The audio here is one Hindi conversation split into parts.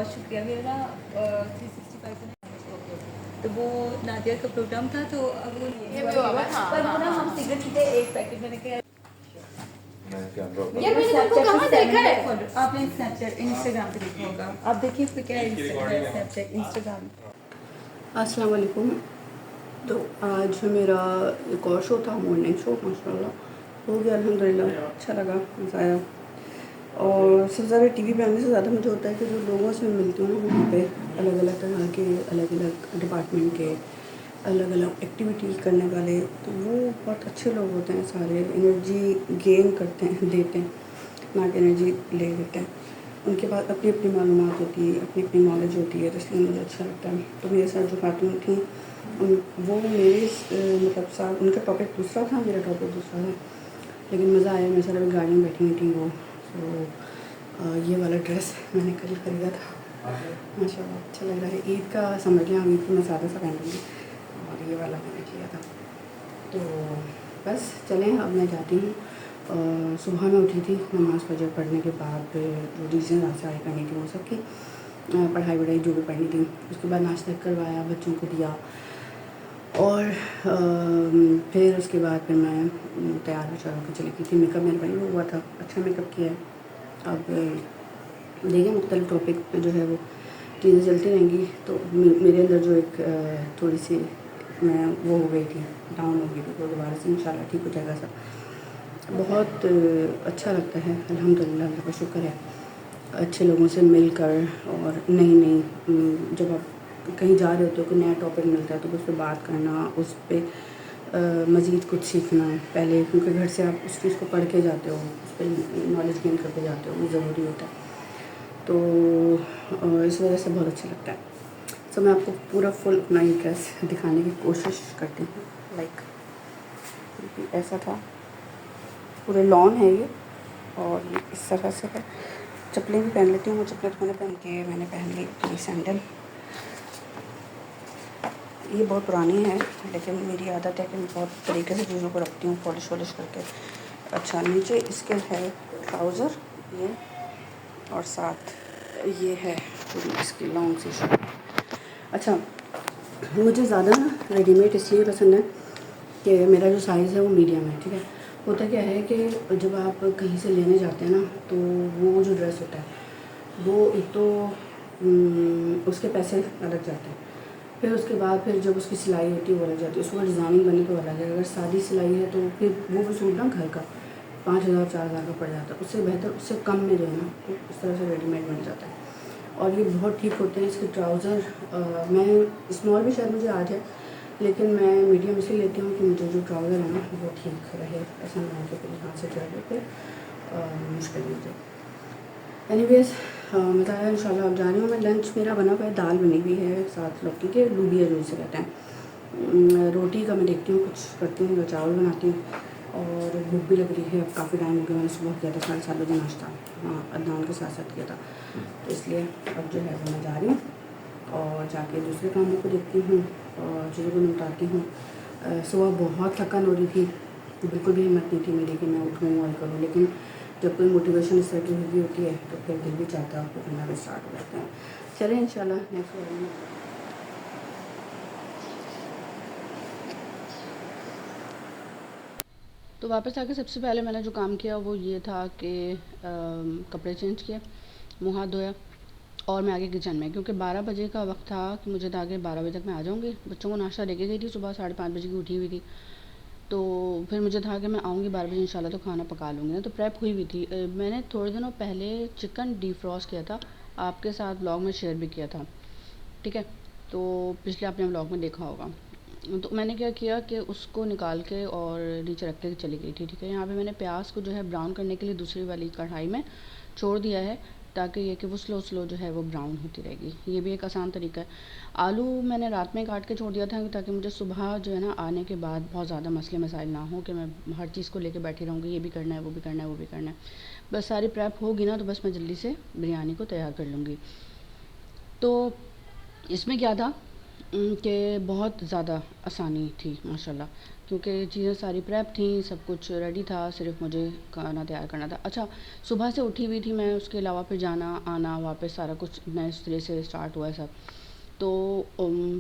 बहुत शुक्रिया। मेरा 365 तो वो नादिया का प्रोग्राम था, तो अब वो पर वो ना हम सिगरेट पीते एक पैकेट मैंने कहा यार मैंने तुमको कहाँ देखा है? आपने स्नैपचैट इंस्टाग्राम पे देखा होगा, आप देखिए फिर क्या है स्नैपचैट इंस्टाग्राम। अस्सलाम वालेकुम। तो आज मेरा एक और शो था, मॉर्निंग शो, माशाल्लाह हो गया अल्हम्दुलिल्लाह, अच्छा लगा, मज़ा आया। और सबसे ज़्यादा टीवी पे आने से ज़्यादा मुझे होता है कि जो लोगों से मैं मिलती हूँ ना, वहाँ पे अलग अलग तरह के, अलग अलग डिपार्टमेंट के, अलग अलग एक्टिविटीज़ करने वाले, तो वो बहुत अच्छे लोग होते हैं सारे, एनर्जी गेन करते हैं, देते हैं, ना कि एनर्जी ले लेते हैं। उनके पास अपनी अपनी मालूमात होती है, अपनी अपनी नॉलेज होती है, तो इसलिए मुझे अच्छा लगता है। तो मेरे साथ जो खातून थी वो मेरे मतलब साथ, उनका टॉपिक दूसरा था, मेरा टॉपिक दूसरा था, लेकिन मज़ा आया। मेरे साथ अभी गाड़ी में बैठी हुई थी वो। तो ये वाला ड्रेस मैंने कल खरीदा था, माशाल्लाह अच्छा लग रहा है। ईद का समझ लें, ईद को मैं सादा सा पहनूँगी, और ये वाला मैंने किया था। तो बस चलें, अब मैं जाती हूँ। सुबह में उठी थी नमाज़ फजर पढ़ने के बाद, जो रीज़न आसाई करनी थी वो सब की, पढ़ाई वढ़ाई जो भी पढ़नी थी, उसके बाद नाश्ता करवाया, बच्चों को दिया, और फिर उसके बाद फिर मैं तैयार हो चल के चली गई थी। मेकअप मेरा भाई हुआ था, अच्छा मेकअप किया है। अब देखिए मुख्तलिफ टॉपिक पे जो है वो चीज़ें चलती रहेंगी। तो मेरे अंदर जो एक थोड़ी सी मैं वो हो गई थी, डाउन हो गई थी, तो दोबारा से इंशाल्लाह ठीक हो जाएगा सब। बहुत अच्छा लगता है, अल्हम्दुलिल्लाह, अल्लाह का शुक्र है, अच्छे लोगों से मिलकर। और नई नई जब आप कहीं जा रहे होते हो, कोई नया टॉपिक मिलता है, तो उस पर बात करना, उस पर मज़ीद कुछ सीखना पहले, क्योंकि घर से आप उस चीज़ को पढ़ के जाते हो, उस पर नॉलेज गेन करके जाते हो, वो ज़रूरी होता है। तो इस वजह से बहुत अच्छा लगता है। सो मैं आपको पूरा फुल अपना ये ड्रेस दिखाने की कोशिश करती हूँ। लाइक ऐसा था, पूरे लॉन है ये, और ये इस तरह से है। चप्पलें भी पहन लेती हूँ, वो चप्पलें तो मैंने पहन ली थोड़ी सैंडल। ये बहुत पुरानी है, लेकिन मेरी आदत है कि मैं बहुत तरीके से चीज़ों को रखती हूँ, पॉलिश वॉलिश करके। अच्छा, नीचे इसके है ट्राउज़र ये, और साथ ये है पूरी इसकी लॉन्ग सी शर्ट। अच्छा, मुझे ज़्यादा ना रेडीमेड इसलिए पसंद है कि मेरा जो साइज़ है वो मीडियम है, ठीक है। होता क्या है कि जब आप कहीं से लेने जाते हैं ना, तो वो जो ड्रेस होता है वो एक तो उसके पैसे अलग जाते हैं, फिर उसके बाद फिर जब उसकी सिलाई होती है वो अलग जाती है, उसके बाद डिज़ाइनिंग बने तो अलग है। अगर सादी सिलाई है तो फिर वो भी सूट ना घर का 5,000 4,000 का पड़ जाता है, उससे बेहतर उससे कम में जो है ना, तो इस तरह से रेडीमेड मिल जाता है, और ये बहुत ठीक होते हैं। इसके ट्राउज़र मैं स्मॉल भी शायद मुझे आज है, लेकिन मैं मीडियम इसलिए लेती हूँ कि मुझे जो ट्राउज़र है ना वो ठीक रहे, ऐसा ना हो कि फिर हाथ से चढ़ के मुश्किल हो जाए। एनीवेज मज़ा आया, इंशाल्लाह। अब जा रही हूँ मैं। लंच मेरा बना हुआ है, दाल बनी हुई है, साथ लौकी के लूबिया जो इसे कहते हैं। रोटी का मैं देखती हूँ कुछ करती हूँ, या चावल बनाती हूँ, और भूख भी लग रही है। अब काफ़ी टाइम हो गया, मैंने सुबह किया था 7:30 बजे नाश्ता, हाँ अदनान के साथ साथ किया था, तो इसलिए अब जो है वो मैं जा रही हूँ, और जाके दूसरे कामों को देखती हूँ और चीज़ों को निपटाती हूँ। सुबह बहुत थकान हो रही थी, बिल्कुल भी हिम्मत नहीं थी मेरी कि मैं उठूँ और करूँ, लेकिन जब कोई मोटिवेशन इस तरह की हुई होती है तो फिर दिल भी चाहता है आपको करना भी स्टार्ट हो जाते हैं। चलें इंशाल्लाह नेक्स्ट वीडियो में। तो वापस आके सबसे पहले मैंने जो काम किया वो ये था कि कपड़े चेंज किए, मुँह हाथ धोया, और मैं आगे किचन में, क्योंकि 12 बजे का वक्त था कि मुझे था कि 12 बजे तक मैं आ जाऊँगी। बच्चों को नाश्ता देके गई थी, सुबह 5:30 बजे की उठी हुई थी, तो फिर मुझे था कि मैं आऊँगी 12 बजे इंशाल्लाह, तो खाना पका लूँगी ना। तो प्रेप हुई हुई थी। मैंने थोड़े दिनों पहले चिकन डिफ्रॉस्ट किया था, आपके साथ व्लॉग में शेयर भी किया था, ठीक है। तो पिछले आपने व्लॉग में देखा होगा। तो मैंने क्या किया कि उसको निकाल के और नीचे रख के चली गई थी, ठीक है। यहाँ पे मैंने प्याज को जो है ब्राउन करने के लिए दूसरी वाली कढ़ाई में छोड़ दिया है, ताकि ये कि वो स्लो स्लो जो है वो ब्राउन होती रहेगी। ये भी एक आसान तरीका है। आलू मैंने रात में काट के छोड़ दिया था, ताकि मुझे सुबह जो है ना आने के बाद बहुत ज़्यादा मसले मसाइल ना हो कि मैं हर चीज़ को लेके बैठी रहूँगी, ये भी करना है, वो भी करना है, वो भी करना है। बस सारी प्रेप होगी ना, तो बस मैं जल्दी से बिरयानी को तैयार कर लूँगी। तो इसमें क्या था कि बहुत ज़्यादा आसानी थी माशाल्लाह, क्योंकि चीज़ें सारी प्रेप थी, सब कुछ रेडी था, सिर्फ मुझे खाना तैयार करना था। अच्छा, सुबह से उठी हुई थी मैं, उसके अलावा फिर जाना आना वापस सारा कुछ नए सिरे से स्टार्ट हुआ है सब, तो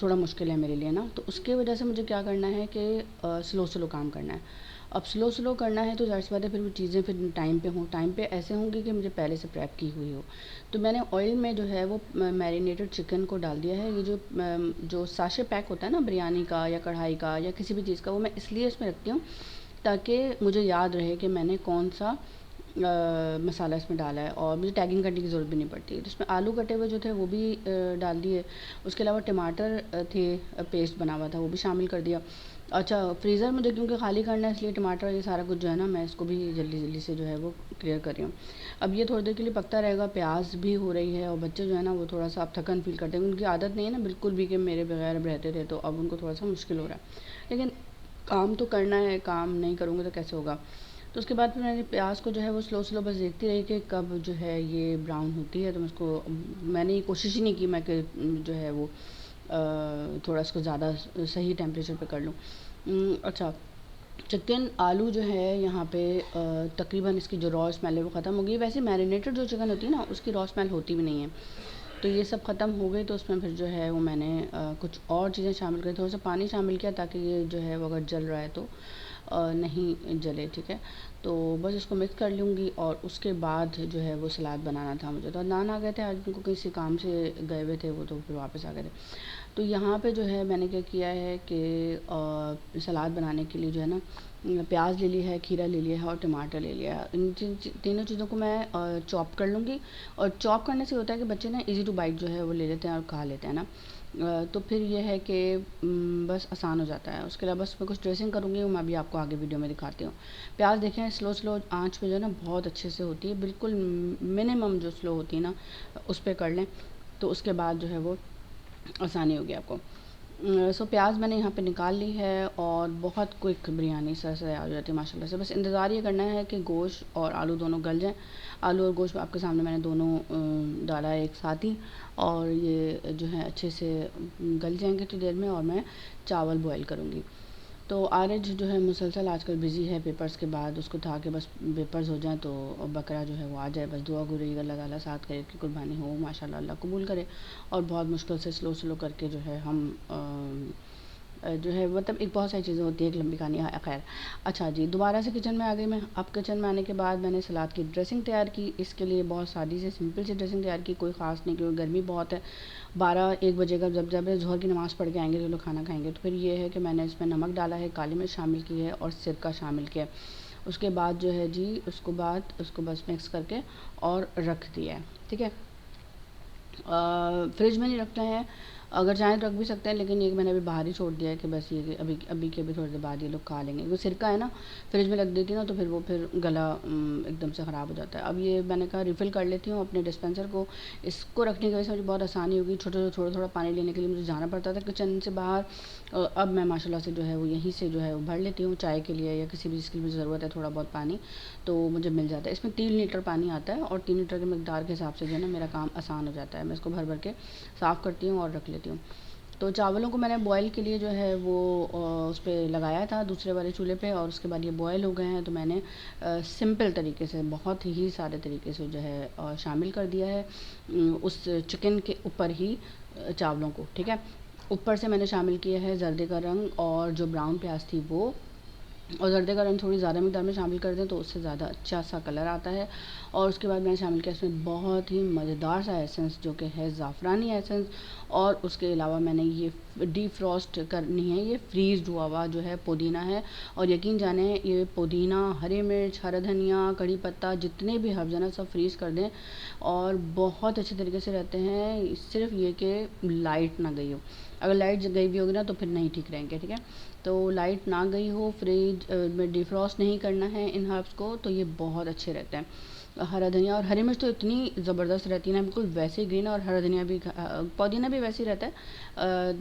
थोड़ा मुश्किल है मेरे लिए ना। तो उसके वजह से मुझे क्या करना है कि स्लो स्लो काम करना है। अब स्लो स्लो करना है तो ज़ाहिर सी बात है फिर वो चीज़ें फिर टाइम पे हों, टाइम पे ऐसे होंगी कि मुझे पहले से प्रेप की हुई हो। तो मैंने ऑयल में जो है वो मैरिनेटेड चिकन को डाल दिया है। ये जो साशे पैक होता है ना बिरयानी का या कढ़ाई का या किसी भी चीज़ का, वो मैं इसलिए इसमें रखती हूँ ताकि मुझे याद रहे कि मैंने कौन सा मसाला इसमें डाला है, और मुझे टैगिंग करने की ज़रूरत भी नहीं पड़ती। तो इसमें आलू कटे हुए जो थे वो भी डाल दिए। उसके अलावा टमाटर थे, पेस्ट बना हुआ था, वो भी शामिल कर दिया। अच्छा, फ्रीज़र मुझे क्योंकि खाली करना है इसलिए टमाटर ये सारा कुछ जो है ना, मैं इसको भी जल्दी जल्दी से जो है वो क्लियर कर रही हूँ। अब ये थोड़ी देर के लिए पकता रहेगा, प्याज भी हो रही है, और बच्चे जो है ना वो थोड़ा सा अब थकन फील करते हैं। उनकी आदत नहीं है ना बिल्कुल भी कि मेरे बगैर अब रहते थे, तो अब उनको थोड़ा सा मुश्किल हो रहा है, लेकिन काम तो करना है, काम नहीं करूँगी तो कैसे होगा। तो उसके बाद फिर मैंने प्याज को जो है वो स्लो स्लो बस देखती रही कि कब जो है ये ब्राउन होती है। तो मैं उसको, मैंने ये कोशिश ही नहीं की मैं कि जो है वो थोड़ा इसको ज़्यादा सही टेम्परेचर पे कर लूँ। अच्छा, चिकन आलू जो है यहाँ पे तकरीबन इसकी जो रॉ स्मेल है वो ख़त्म हो गई। वैसे मैरिनेटेड जो चिकन होती है ना उसकी रॉ स्मेल होती भी नहीं है। तो ये सब ख़त्म हो गई, तो उसमें फिर जो है वो मैंने कुछ और चीज़ें शामिल करी, थोड़ा सा पानी शामिल किया ताकि ये जो है वो अगर जल रहा है तो नहीं जले, ठीक है। तो बस इसको मिक्स कर लूँगी, और उसके बाद जो है वो सलाद बनाना था मुझे। तो अदनान आ गए थे आज, उनको किसी काम से गए हुए थे वो, तो फिर वापस आ गए थे। तो यहाँ पे जो है मैंने क्या किया है कि सलाद बनाने के लिए जो है ना प्याज ले लिया है, खीरा ले लिया है और टमाटर ले लिया है। इन तीनों चीज़ों को मैं चॉप कर लूँगी, और चॉप करने से होता है कि बच्चे ना इजी टू बाइट जो है वो ले लेते हैं और खा लेते हैं ना। तो फिर ये है कि बस आसान हो जाता है। उसके अलावा बस मैं कुछ ड्रेसिंग करूँगी, वो मैं भी आपको आगे वीडियो में दिखाती हूँ। प्याज देखें स्लो स्लो आँच पे जो है ना बहुत अच्छे से होती है, बिल्कुल मिनिमम जो स्लो होती है ना उस पर कर लें, तो उसके बाद जो है वो आसानी होगी आपको। सो प्याज मैंने यहाँ पे निकाल ली है, और बहुत क्विक बिरयानी सर से तैयार हो जाती है माशाल्लाह से। बस इंतज़ार ये करना है कि गोश्त और आलू दोनों गल जाएँ। आलू और गोश्त आपके सामने मैंने दोनों डाला है एक साथ ही, और ये जो है अच्छे से गल जाएंगे थोड़ी देर में, और मैं चावल बॉयल करूँगी। तो आरज जो है मुसलसल आजकल बिज़ी है पेपर्स के बाद, उसको था कि बस पेपर्स हो जाएं तो बकरा जो है वो आ जाए। बस दुआ गो रही अल्लाह ताला साथ करे कि कुर्बानी हो माशाल्लाह, अल्लाह कबूल करे। और बहुत मुश्किल से स्लो स्लो करके जो है हम जो है मतलब एक बहुत सारी चीज़ें होती हैं, एक लंबी कहानी है खैर। अच्छा जी, दोबारा से किचन में आ गई मैं। अब किचन में आने के बाद मैंने सलाद की ड्रेसिंग तैयार की। इसके लिए बहुत सादी से सिंपल सी ड्रेसिंग तैयार की, कोई ख़ास नहीं, क्योंकि गर्मी बहुत है। 12-1 बजे का जब जब ज़ोहर की नमाज़ पढ़ के आएंगे जो लोग खाना खाएंगे, तो फिर ये है कि मैंने इसमें नमक डाला है, काली मिर्च शामिल की है और सिरका शामिल किया है। उसके बाद जो है जी उसको बस मिक्स करके और रख दिया है, ठीक है। फ्रिज में नहीं रखना है, अगर चाहें तो रख भी सकते हैं, लेकिन ये मैंने अभी बाहर ही छोड़ दिया है कि बस ये कि अभी अभी के अभी थोड़ी देर बाद ये लोग खा लेंगे। वो सिरका है ना, फ्रिज में रख देती ना तो फिर वो फिर गला एकदम से ख़राब हो जाता है। अब ये मैंने कहा रिफ़िल कर लेती हूँ अपने डिस्पेंसर को। इसको रखने की वजह से मुझे बहुत आसानी होगी। थोड़ा थोड़ा पानी लेने के लिए मुझे जाना पड़ता था किचन से बाहर, अब मैं माशाल्लाह से जो है वो यहीं से जो है वो भर लेती हूँ। चाय के लिए या किसी भी चीज़ के लिए ज़रूरत है थोड़ा बहुत पानी, तो मुझे मिल जाता है। इसमें 3 लीटर पानी आता है, और 3 लीटर के मकदार के हिसाब से जो है ना मेरा काम आसान हो जाता है। मैं इसको भर भर के साफ़ करती हूँ और रख लेती हूँ। तो चावलों को मैंने बॉयल के लिए जो है वो उस पर लगाया था दूसरे वाले चूल्हे पे, और उसके बाद ये बॉयल हो गए हैं, तो मैंने सिंपल तरीके से, बहुत ही सादे तरीके से जो है शामिल कर दिया है उस चिकन के ऊपर ही चावलों को, ठीक है। ऊपर से मैंने शामिल किया है जर्दे का रंग, और जो ब्राउन प्याज थी वो, और जर्दे का रंग थोड़ी ज़्यादा मिकदार में शामिल कर दें तो उससे ज़्यादा अच्छा सा कलर आता है। और उसके बाद मैंने शामिल किया इसमें बहुत ही मज़ेदार सा एसेंस जो कि है ज़ाफ़रानी एसेंस, और उसके अलावा मैंने ये डीफ्रॉस्ट करनी है, ये फ्रीज़ हुआ हुआ जो है पुदीना है। और यकीन जाने ये पुदीना, हरी मिर्च, हरा धनिया, कड़ी पत्ता, जितने भी हर्ब्स हैं ना सब फ्रीज़ कर दें, और बहुत अच्छे तरीके से रहते हैं। सिर्फ ये कि लाइट ना गई हो, अगर लाइट गई भी होगी ना तो फिर नहीं ठीक रहेंगे, ठीक है। तो लाइट ना गई हो, फ्रिज में डिफ्रॉस्ट नहीं करना है इन हर्ब्स को, तो ये बहुत अच्छे रहते हैं। हरा धनिया और हरी मिर्च तो इतनी ज़बरदस्त रहती है ना, बिल्कुल वैसे ग्रीन, और हरा धनिया भी पुदीना भी वैसे ही रहता है।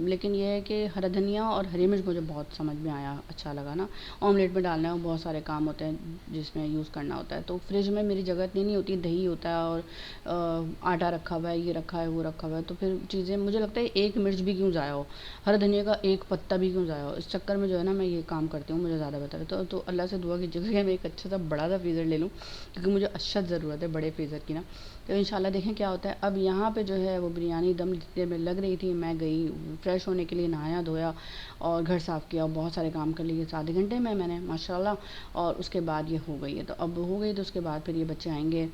लेकिन ये है कि हरा धनिया और हरी मिर्च मुझे बहुत समझ में आया, अच्छा लगा ना। ऑमलेट में डालना है, बहुत सारे काम होते हैं जिसमें यूज़ करना होता है। तो फ्रिज में मेरी जगह इतनी नहीं होती, दही होता है और आटा रखा हुआ है, ये रखा है, वो रखा हुआ है, तो फिर चीज़ें, मुझे लगता है एक मिर्च भी क्यों ज़ाया हो, हरा धनिया का एक पत्ता भी क्यों ज़ाया हो। इस चक्कर में जो है ना मैं ये काम करती हूँ, मुझे ज़्यादा बेहतर है। तो अल्लाह से दुआ कीजिएगा कि मैं एक अच्छा सा बड़ा सा फ्रीज़र ले लूँ, क्योंकि मुझे अशद ज़रूरत है बड़े फ्रीज़र की ना। तो इंशाल्लाह देखें क्या होता है। अब यहाँ पे जो है वो बिरयानी दम जितने में लग रही थी, मैं गई फ्रेश होने के लिए, नहाया धोया और घर साफ़ किया, बहुत सारे काम कर लिए आधे घंटे में मैंने माशाल्लाह। और उसके बाद ये हो गई है, तो अब हो गई तो उसके बाद फिर ये बच्चे आएंगे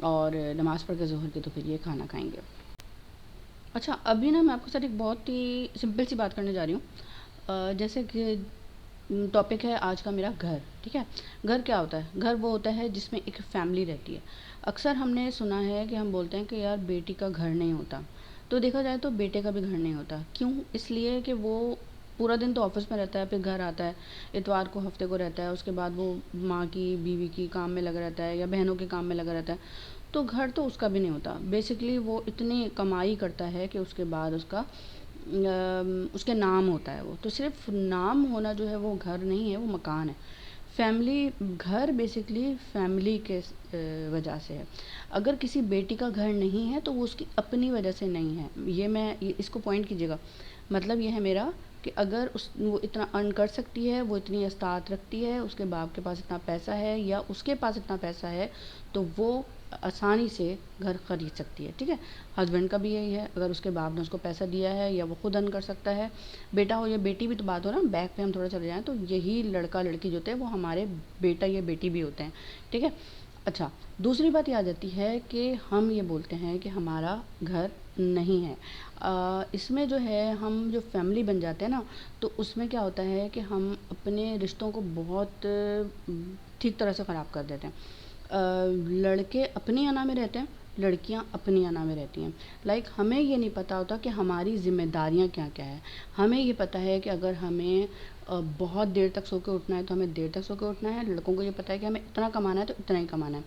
और नमाज़ पढ़ के ज़ोहर की, तो फिर ये खाना खाएंगे। अच्छा, अभी ना मैं आपके साथ एक बहुत ही सिंपल सी बात करने जा रही हूँ। जैसे कि टॉपिक है आज का मेरा घर, ठीक है। घर क्या होता है? घर वो होता है जिसमें एक फैमिली रहती है। अक्सर हमने सुना है कि हम बोलते हैं कि यार बेटी का घर नहीं होता, तो देखा जाए तो बेटे का भी घर नहीं होता। क्यों? इसलिए कि वो पूरा दिन तो ऑफिस में रहता है, फिर घर आता है, इतवार को हफ्ते को रहता है, उसके बाद वो माँ की, बीवी की काम में लगा रहता है या बहनों के काम में लगा रहता है। तो घर तो उसका भी नहीं होता। बेसिकली वो इतनी कमाई करता है कि उसके बाद उसका उसके नाम होता है। वो तो सिर्फ नाम होना जो है वो घर नहीं है, वो मकान है। फैमिली, घर बेसिकली फैमिली के वजह से है। अगर किसी बेटी का घर नहीं है तो वो उसकी अपनी वजह से नहीं है। इसको पॉइंट कीजिएगा। मतलब ये है मेरा कि अगर वो इतना अर्न कर सकती है, वो इतनी अस्तात रखती है, उसके बाप के पास इतना पैसा है या उसके पास इतना पैसा है, तो वो आसानी से घर ख़रीद सकती है, ठीक है। हस्बैंड का भी यही है, अगर उसके बाप ने उसको पैसा दिया है या वो खुद अर्न कर सकता है, बेटा हो या बेटी भी तो बात हो ना, बैक पे हम थोड़ा चले जाएँ तो यही लड़का लड़की जो होते हैं वो हमारे बेटा या बेटी भी होते हैं, ठीक है। अच्छा, दूसरी बात ये आ जाती है कि हम ये बोलते हैं कि हमारा घर नहीं है। इसमें जो है हम जो फैमिली बन जाते हैं ना, तो उसमें क्या होता है कि हम अपने रिश्तों को बहुत ठीक तरह से ख़राब कर देते हैं। लड़के अपनी अना में रहते हैं, लड़कियां अपनी अना में रहती हैं। लाइक हमें ये नहीं पता होता कि हमारी ज़िम्मेदारियां क्या क्या है। हमें ये पता है कि अगर हमें बहुत देर तक सो के उठना है तो हमें देर तक सो के उठना है। लड़कों को ये पता है कि हमें इतना कमाना है तो इतना ही कमाना है।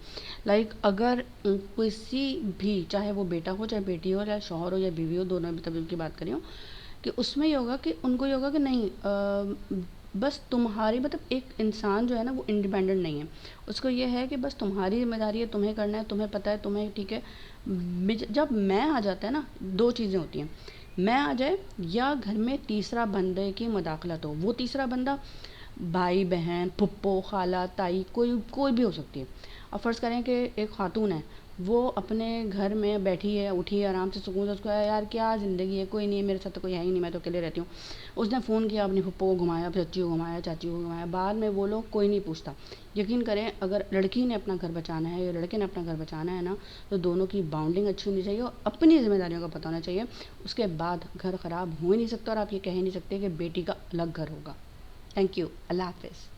लाइक अगर किसी भी, चाहे वो बेटा हो चाहे बेटी हो, या शौहर हो या बीवी हो, दोनों में तभी की बात करी हो, कि उसमें ये होगा कि उनको ये होगा कि नहीं, बस तुम्हारी, मतलब एक इंसान जो है ना वो इंडिपेंडेंट नहीं है। उसको ये है कि बस तुम्हारी ज़िम्मेदारी है, तुम्हें करना है, तुम्हें पता है, तुम्हें ठीक है। जब मैं आ जाता है ना, दो चीज़ें होती हैं। मैं आ जाए या घर में तीसरा बंदे की मुदाखलत हो। वो तीसरा बंदा भाई बहन, फुप्पो, खाला, ताई, कोई कोई भी हो सकती है। अब फ़र्ज़ करें कि एक खातून है, वो अपने घर में बैठी है, उठी है आराम से, सुकून से, उसको यार क्या ज़िंदगी है, कोई नहीं है मेरे साथ, तो कोई है ही नहीं, मैं तो अकेले रहती हूँ। उसने फ़ोन किया, अपनी फुप्पो को घुमाया, चच्ची को घुमाया, चाची को घुमाया, बाद में वो लोग कोई नहीं पूछता। यकीन करें, अगर लड़की ने अपना घर बचाना है या लड़के ने अपना घर बचाना है ना, तो दोनों की बाउंडिंग अच्छी होनी चाहिए और अपनी ज़िम्मेदारियों का पता होना चाहिए। उसके बाद घर ख़राब हो ही नहीं सकता और आप ये कह ही नहीं सकते कि बेटी का अलग घर होगा। Thank you. अल्लाह हाफ़िज़।